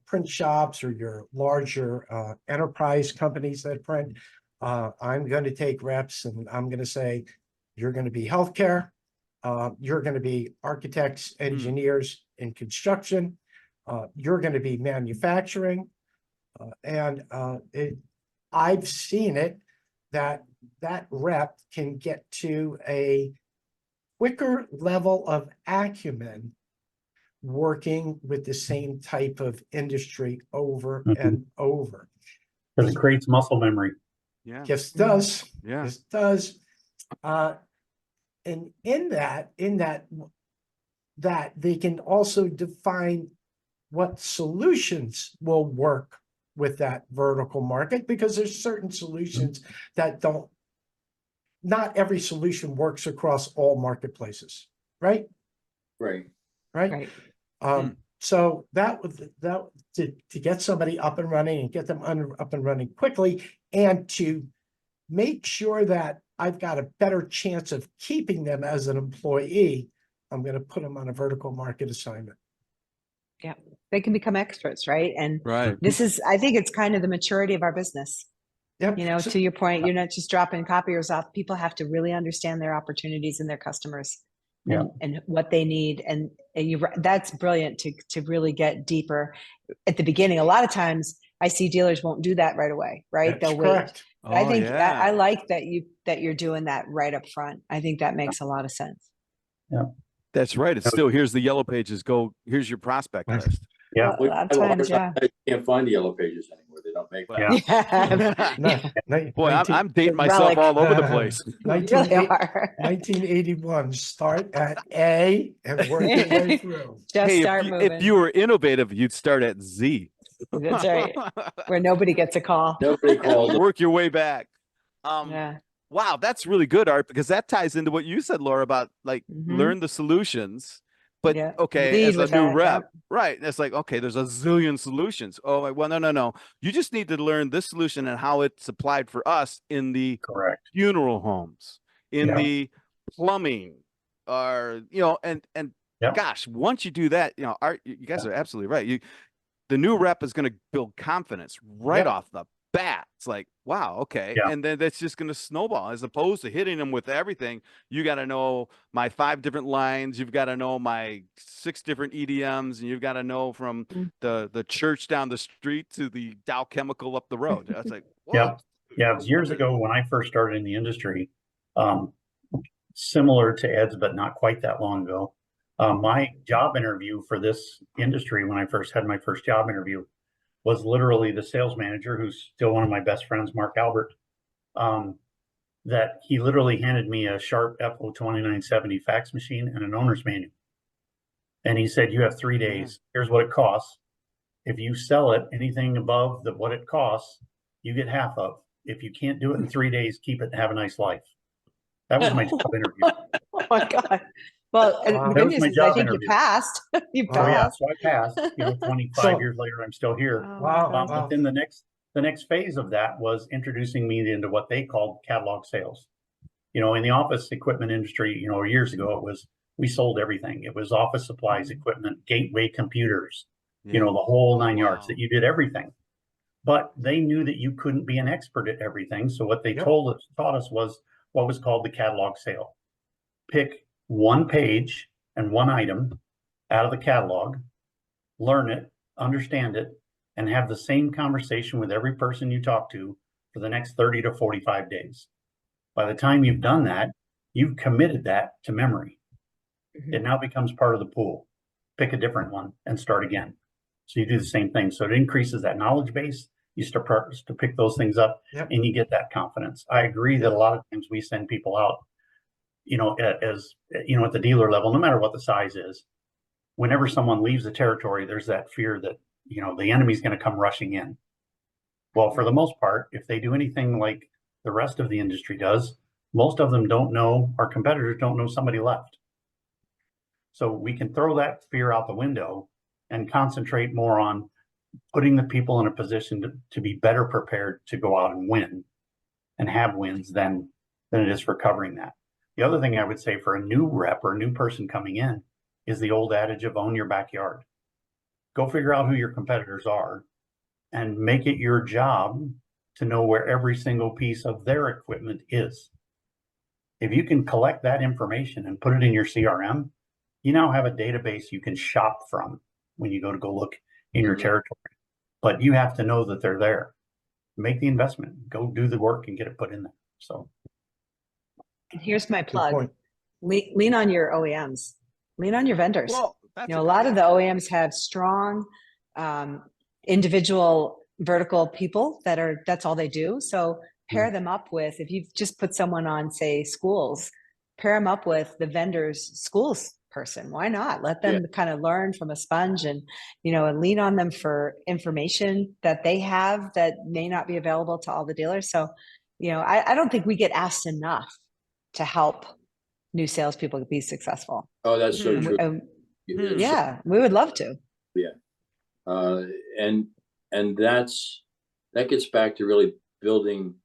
print shops or your larger enterprise companies that print. I'm going to take reps and I'm going to say, you're going to be healthcare. You're going to be architects, engineers in construction. You're going to be manufacturing. I've seen it that rep can get to a quicker level of acumen working with the same type of industry over and over. Because it creates muscle memory. Yeah. Yes, it does. Yeah. Yes, it does. And in that they can also define what solutions will work with that vertical market, because there's certain solutions that not every solution works across all marketplaces, right? Right. Right. So that to get somebody up and running and get them up and running quickly, and to make sure that I've got a better chance of keeping them as an employee, I'm going to put them on a vertical market assignment. Yeah, they can become experts, right? And Right. I think it's kind of the maturity of our business. Yep. You know, to your point, you're not just dropping copiers off. People have to really understand their opportunities and their customers and what they need. And that's brilliant to really get deeper at the beginning. A lot of times I see dealers won't do that right away, right? That's They'll wait. correct. I think I like that you're doing that right up front. I think that makes a lot of sense. Yeah. That's right. It's still, here's the yellow pages. Here's your prospect list. Yeah. Well, a lot of times, I can't find the yellow pages anymore. They don't make them. Yeah. Boy, I'm dating myself all over the place. You really are. 1981, start at A and work your way through. Just Hey, start moving. if you were innovative, you'd start at Z. That's right. Where nobody gets a call. Nobody calls them. Work your way back. Yeah. Wow, that's really good, Art, because that ties into what you said, Laura, about like learn the solutions. But okay, Lead as a with new that, rep, right? It's like, okay, there's a zillion solutions. Oh, well, no. You just need to learn this solution and how it's applied for us in the funeral homes, in the plumbing, or and gosh, once you do that, Art, you guys are absolutely right. The new rep is going to build confidence right off the bat. It's like, wow, okay. And then that's just going to snowball, as opposed to hitting them with everything. You got to know my 5 different lines. You've got to know my 6 different EDMs, and you've got to know from the church down the street to the Dow Chemical up the road. I was like, whoa. Yeah. It was years ago when I first started in the industry, similar to Ed's, but not quite that long ago. My job interview for this industry, when I first had my first job interview, was literally the sales manager, who's still one of my best friends, Mark Albert, that he literally handed me a Sharp FO2970 fax machine and an owner's manual. And he said, you have 3 days. Here's what it costs. If you sell it, anything above what it costs, you get half of. If you can't do it in 3 days, keep it and have a nice life. That was my job interview. Oh my God. Well, the good news is I think you passed. You passed. Oh yeah, so I passed. 25 years later, I'm still here. Wow. But then the next phase of that was introducing me into what they called catalog sales. In the office equipment industry, years ago, we sold everything. It was office supplies, equipment, gateway computers, the whole 9 yards, that you did everything. But they knew that you couldn't be an expert at everything. So what they taught us was what was called the catalog sale. Pick one page and one item out of the catalog, learn it, understand it, and have the same conversation with every person you talk to for the next 30 to 45 days. By the time you've done that, you've committed that to memory. It now becomes part of the pool. Pick a different one and start again. So you do the same thing. So it increases that knowledge base. You start to pick those things up and you get that confidence. I agree that a lot of times we send people out, at the dealer level, no matter what the size is, whenever someone leaves the territory, there's that fear that, the enemy's going to come rushing in. Well, for the most part, if they do anything like the rest of the industry does, most of them don't know, our competitors don't know somebody left. So we can throw that fear out the window and concentrate more on putting the people in a position to be better prepared to go out and win and have wins than it is for covering that. The other thing I would say for a new rep or a new person coming in is the old adage of own your backyard. Go figure out who your competitors are and make it your job to know where every single piece of their equipment is. If you can collect that information and put it in your CRM, you now have a database you can shop from when you go look in your territory. But you have to know that they're there. Make the investment, go do the work and get it put in there. So And here's my Good plug. point. Lean on your OEMs, lean on your vendors. Well, that's You know, a lot of the OEMs have strong individual vertical people that's all they do. So pair them up with, if you've just put someone on, say, schools, pair them up with the vendor's schools person. Why not? Let them kind of learn from a sponge and, you know, and lean on them for information that they have that may not be available to all the dealers. So, you know, I don't think we get asked enough to help new salespeople be successful. Oh, that's so true. Yeah, we would love to. And that gets back to really building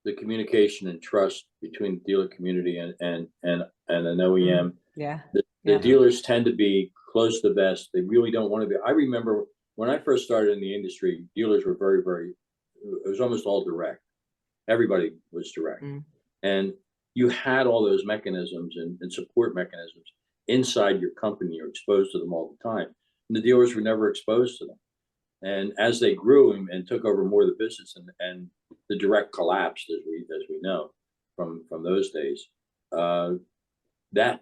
the communication and trust between the dealer community and an OEM. Yeah. The dealers tend to be close to the best. They really don't want to be. I remember when I first started in the industry, dealers were very, very, it was almost all direct. Everybody was direct. And you had all those mechanisms and support mechanisms inside your company. You're exposed to them all the time. And the dealers were never exposed to them. And as they grew and took over more of the business and the direct collapsed, as we know from those days, that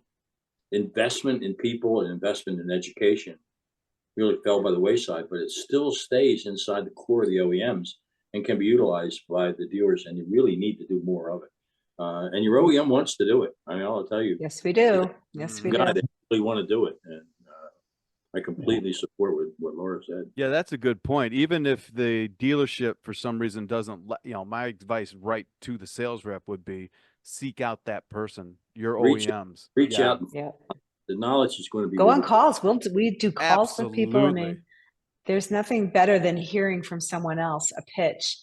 investment in people and investment in education really fell by the wayside, but it still stays inside the core of the OEMs and can be utilized by the dealers, and you really need to do more of it. And your OEM wants to do it. I mean, I'll tell you. Yes, we do. Yes, we do. They really want to do it. And I completely support what Laura said. Yeah, that's a good point. Even if the dealership for some reason doesn't let, you know, my advice right to the sales rep would be seek out that person, your OEMs. Reach out. Yeah. The knowledge is going to be. Go on calls. We do calls with people. I mean, Absolutely. there's nothing better than hearing from someone else a pitch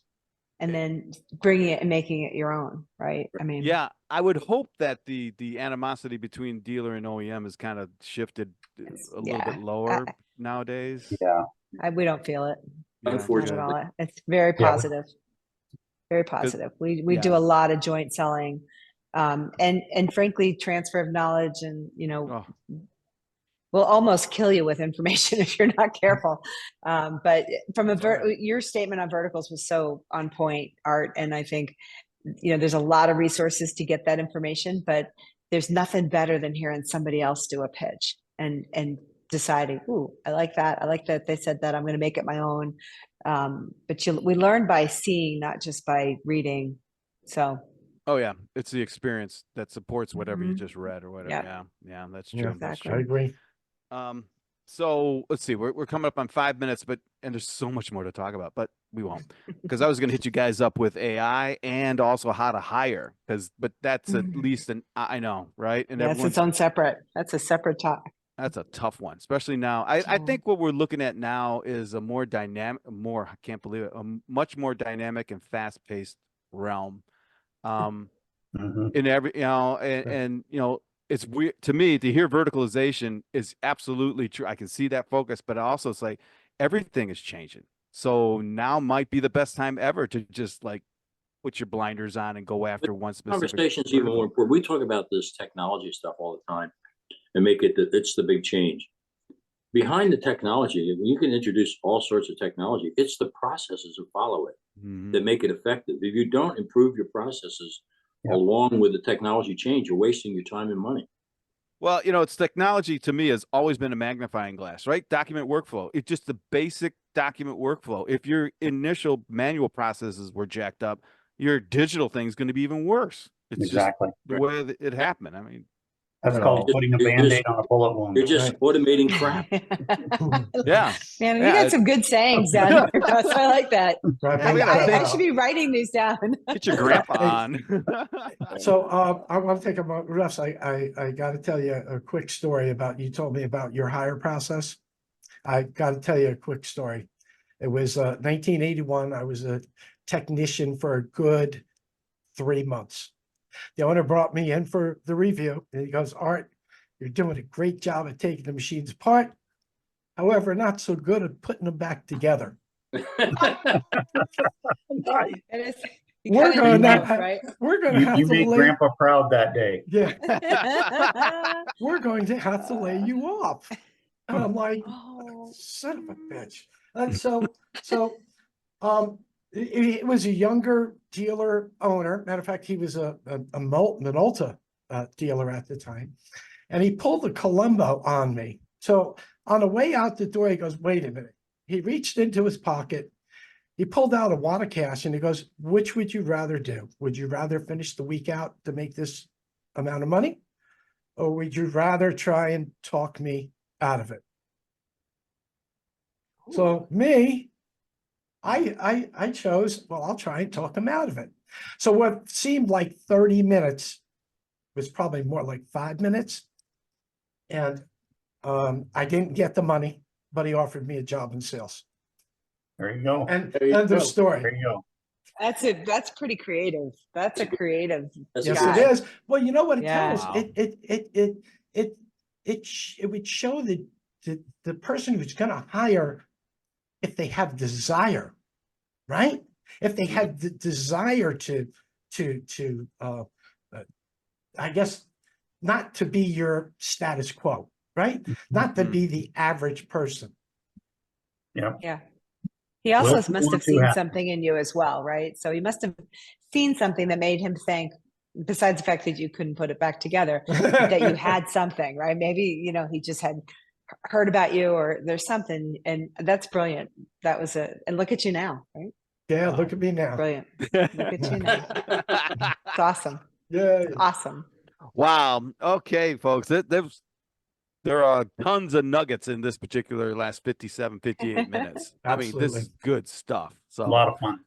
and then bringing it and making it your own, right? I mean, yeah, I would hope that the animosity between dealer and OEM has kind of shifted a little bit lower nowadays. yeah, we don't feel it. Yeah, Not at Unfortunately. all. It's very positive. Very positive. We do a lot of joint selling, and frankly, transfer of knowledge, and you know, will almost kill you with information if you're not careful. But from your statement on verticals was so on point, Art, and I think, you know, there's a lot of resources to get that information, but there's nothing better than hearing somebody else do a pitch and deciding, ooh, I like that. I like that they said that. I'm going to make it my own. But we learn by seeing, not just by reading. So. Oh yeah, it's the experience that supports whatever you just read or whatever. Yeah, that's true. Exactly. I agree. So let's see, we're coming up on 5 minutes, and there's so much more to talk about, but we won't, because I was going to hit you guys up with AI and also how to hire, but that's at least I know, right? And that's its own separate. That's a separate topic. That's a tough one, especially now. I think what we're looking at now is a more dynamic, I can't believe it, a much more dynamic and fast-paced realm. In every, you know, and you know, it's weird to me to hear verticalization is absolutely true. I can see that focus, but also it's like everything is changing. So now might be the best time ever to just like put your blinders on and go after one specific. Conversation's even more important. We talk about this technology stuff all the time and make it that it's the big change. Behind the technology, you can introduce all sorts of technology. It's the processes that follow it that make it effective. If you don't improve your processes along with the technology change, you're wasting your time and money. Well, you know, it's technology to me has always been a magnifying glass, right? Document workflow. It's just the basic document workflow. If your initial manual processes were jacked up, your digital thing is going to be even worse. It's exactly just the way that it happened. I mean, that's called putting a Band-Aid on a bullet wound. You're just automating crap. Yeah. Man, you got some good sayings down here, Russ. I like that. I should be writing these down. Get your grandpa on. So I want to take about Russ. I got to tell you a quick story about, you told me about your hire process. I got to tell you a quick story. It was 1981. I was a technician for a good 3 months. The owner brought me in for the review, and he goes, Art, you're doing a great job at taking the machines apart. However, not so good at putting them back together. Right. And it's, you We're kinda going need to both, have- right? We're gonna have You to made lay, Grandpa proud that day. yeah, we're going to have to lay you off. And I'm like, Oh. son of a bitch. And so, it was a younger dealer owner. Matter of fact, he was a Minolta dealer at the time. And he pulled the Columbo on me. So on the way out the door, he goes, wait a minute. He reached into his pocket. He pulled out a wad of cash and he goes, which would you rather do? Would you rather finish the week out to make this amount of money? Or would you rather try and talk me out of it? So me, I chose, well, I'll try and talk him out of it. So what seemed like 30 minutes was probably more like 5 minutes. And I didn't get the money, but he offered me a job in sales. There you go. And There you end go. of story. There you go. That's pretty creative. That's a creative. That's Yes, guy. it is. Well, you know what it Yeah. tells? Wow. It would show the person who's going to hire if they have desire, right? If they have the desire to I guess not to be your status quo, right? Not to Mhm. be the average person. Yeah. He also Well, must have too seen happy. something in you as well, right? So he must have seen something that made him think, besides the fact that you couldn't put it back together, that you had something, right? Maybe, he just had heard about you or there's something, and that's brilliant. That was and look at you now, right? Yeah, look at me now. Brilliant. Look at you now. It's awesome. Yeah. It's awesome. Wow. Okay, folks. There are tons of nuggets in this particular last 57, 58 minutes. I mean, this Absolutely. is good stuff. A So lot of fun.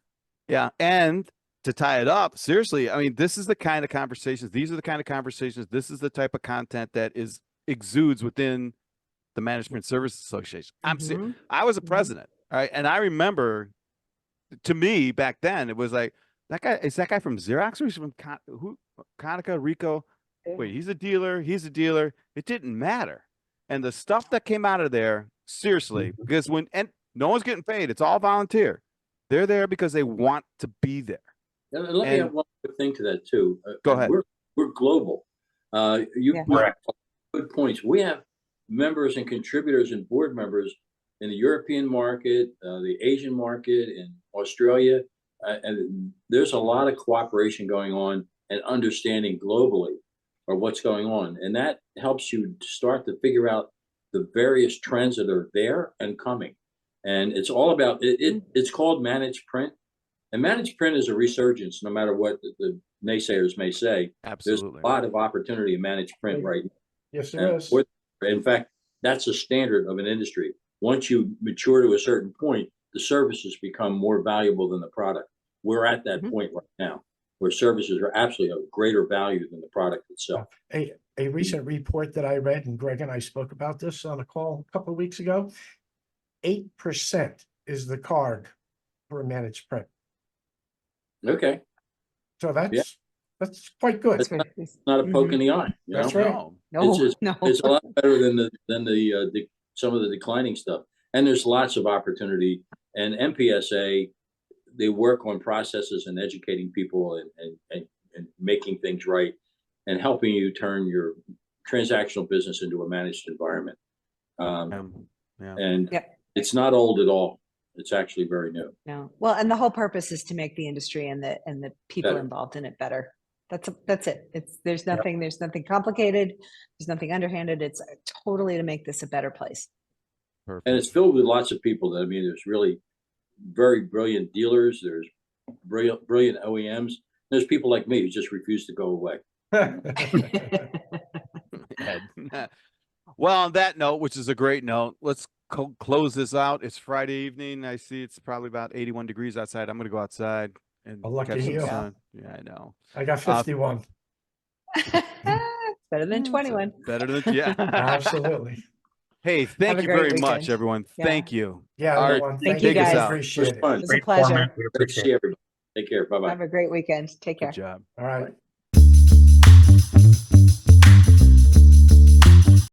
yeah. And to tie it up, seriously, I mean, this is the kind of conversations, these are the kind of conversations, this is the type of content that exudes within the Management Services Association. Mhm. I was a Mhm. president, all right? And I remember, to me back then, it was like, is that guy from Xerox or is he from Konica, Rico? Wait, he's a dealer. It didn't matter. And the stuff that came out of there, seriously, Mhm. because and no one's getting paid. It's all volunteer. They're there because they want to be there. And let me And- add one other thing to that too. Go ahead. We're global. You Yeah. brought Correct. up good points. We have members and contributors and board members in the European market, the Asian market, in Australia, and there's a lot of cooperation going on and understanding globally of what's going on, and that helps you start to figure out the various trends that are there and coming. And it's all about it. It's called managed print. And managed print is a resurgence, no matter what the naysayers may say. Absolutely. There's a lot of opportunity in managed print right now. Yes, there And is. in fact, that's a standard of an industry. Once you mature to a certain point, the services become more valuable than the product. We're at that point right now, where services are absolutely of greater value than the product itself. A recent report that I read, and Greg and I spoke about this on a call a couple of weeks ago, 8% is the card for a managed print. Okay, So that's quite good. That's good. not a poke in the eye. You That's know? right. No. No, no. It's a lot better than the some of the declining stuff. And there's lots of opportunity. And MPSA, they work on processes and educating people and making things right and helping you turn your transactional business into a managed environment. Yeah. And Yep. it's not old at all. It's actually very new. No. Well, and the whole purpose is to make the industry and the people Better. involved in it better. That's it. There's nothing complicated. There's nothing underhanded. It's totally to make this a better place. Perfect. And it's filled with lots of people. There's really very brilliant dealers. There's brilliant OEMs. There's people like me who just refuse to go away. Ed. Well, on that note, which is a great note, let's close this out. It's Friday evening. I see it's probably about 81 degrees outside. I'm going to go outside and Well, lucky catch some you. sun. Yeah, I know. I got 51. Better than 21. Better than, yeah. Absolutely. Hey, thank Have a you great very much, weekend. everyone. Yeah. Thank you. Yeah, All right, everyone. thank Thank you you. guys. Appreciate it. Fun. It was a Great pleasure. format. We Great to see appreciate it. everybody. Take care. Bye-bye. Have a great weekend. Take care. Good job. All right.